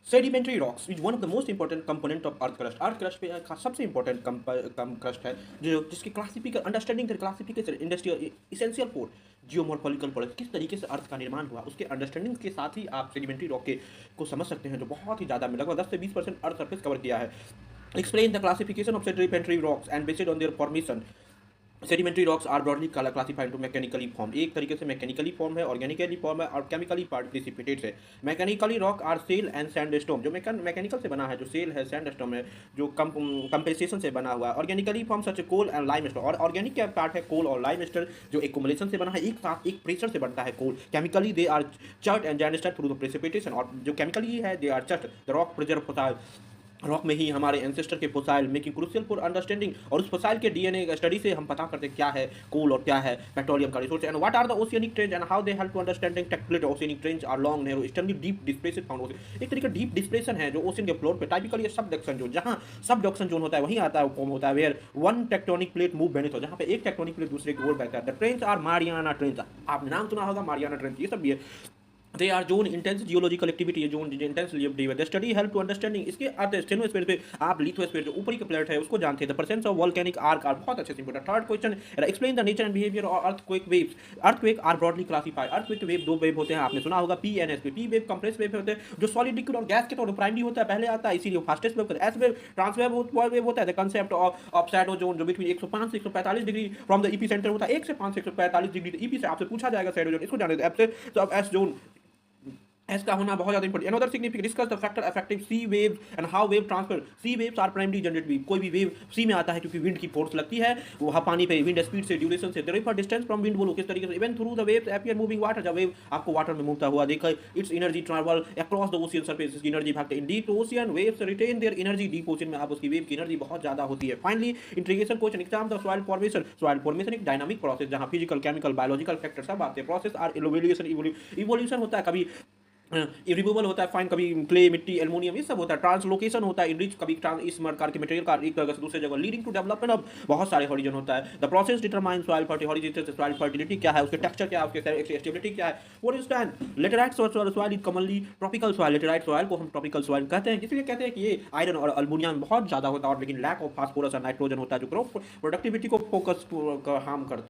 Sedimentary rocks is one of the most important component of earth crust. Earth crust पे सबसे important crust है जो जिसकी classical understanding classification industrial essential for geomorphological process, किस तरीके से अर्थ का निर्माण हुआ उसके अंडरस्टैंडिंग के साथ ही आप सेडिमेंट्री रॉक के को समझ सकते हैं, जो बहुत ही ज़्यादा में लगभग 10 से 20% अर्थ सरफेस कवर किया है। Explain the classification of sedimentary rocks and based on their formation. Sedimentary rocks are broadly classified to mechanically form. एक तरीके से मैकेनिकली फॉर्म है, ऑर्गेनिकली फॉर्म है और केमिकली पार्ट प्रिसिपिटेट्स है। Mechanically rock are shale and sandstone, जो mechanical से बना है, जो सेल है, सैंडस्टोन है जो कंपेंसेशन से बना हुआ है। Organically form such coal and limestone, और ऑर्गेनिक का पार्ट है कोल और लाइमस्टोन जो एक्युमुलेशन से बना है, एक साथ एक प्रेशर से बनता है coal. Chemically they are chert and sandstone through the precipitation, और जो केमिकली है they are chert the rock preserve fossil, rock में ही हमारे एंसेस्टर के fossil making crucial for understanding, और उस फोसाइल के डीएनए स्टडी से हम पता करते हैं क्या है कोल और क्या है पेट्रोलियम का resource, and what are the oceanic trench and how they help to understanding tectonic oceanic trench are long narrow extremely deep displaced found ocean. एक तरीके डीप डिस्प्लेशन है जो ओशन के फ्लोर पे टाइपिकली सबडक्शन जोन, जहां subduction zone होता है वहीं आता है फॉर्म होता है where one tectonic plate move beneath हो, जहां पे एक टेक्टोनिक प्लेट दूसरे की ओर बहता है। The trench are Mariana trench, आपने नाम सुना होगा मारियाना ट्रेंच, ये सब भी है। They are zone intense geological activity है, zone intense the study help to understanding. इसके अर्थ स्टेनोस्फीयर पे आप लिथोस्फीयर जो ऊपरी का प्लेट है उसको जानते हैं। The presence of volcanic arc are बहुत अच्छे से important. Third question, explain the nature and behaviour of earthquake waves. Earthquake are broadly classified. Earthquake wave दो वेव होते हैं, आपने सुना होगा P and S. P wave compress wave होते हैं जो सॉलिड लिक्विड और गैस के तौर पर प्राइमरी होता है, पहले आता है, इसीलिए फास्टेस्ट वेव होता है। एस वेव ट्रांसवेव होता है। The concept of shadow zone जो बिटवीन 105 से 145 degree from the EP centre होता है, 1 से 5 से 145 डिग्री ईपी से आपसे पूछा जाएगा शैडो जोन, इसको जाने दो। एफ से तो अब एस जोन, एस का होना बहुत ज्यादा important. Another significant, discuss the factor affecting sea waves and how wave transfer. Sea waves are primary generated wave, कोई भी वेव सी में आता है क्योंकि विंड की फोर्स लगती है वहाँ पानी पे, विंड स्पीड से, ड्यूरेशन से। रिफर डिस्टेंस फ्रॉम विंड बोलो किस तरीके से। Even through the waves appear moving water, जब वेव आपको वाटर में मूवता हुआ देखा, its energy travel across the ocean surface, इसकी एनर्जी भागते in deep ocean, waves retain their energy deep ocean में, आप उसकी वेव की एनर्जी बहुत ज्यादा होती है। Finally integration question, exam the soil formation. Soil formation एक डायनामिक प्रोसेस जहां फिजिकल, केमिकल, बायोलॉजिकल फैक्टर सब आते हैं। प्रोसेस आर इवोल्यूशन होता है, कभी रिमूवल होता है, फाइन, कभी क्ले, मिट्टी, एल्युमिनियम, ये सब होता है। ट्रांसलोकेशन होता है, इनरिच, कभी इस प्रकार के मटेरियल का एक जगह से दूसरे जगह, लीडिंग टू डेवलपमेंट ऑफ बहुत सारे हॉरिजन होता है। The process determine soil fertility, soil fertility क्या है, उसके टेक्सचर क्या है, उसके स्टेबिलिटी क्या है। What is stand laterite soil is commonly tropical soil. Laterite soil को हम ट्रॉपिकल सॉइल कहते हैं, इसलिए कहते हैं कि ये आयरन और अल्युमिनियम बहुत ज्यादा होता है, और लेकिन लैक ऑफ फास्फोरस और नाइट्रोजन होता है जो क्रॉप प्रोडक्टिविटी को फोकस हार्म करता है।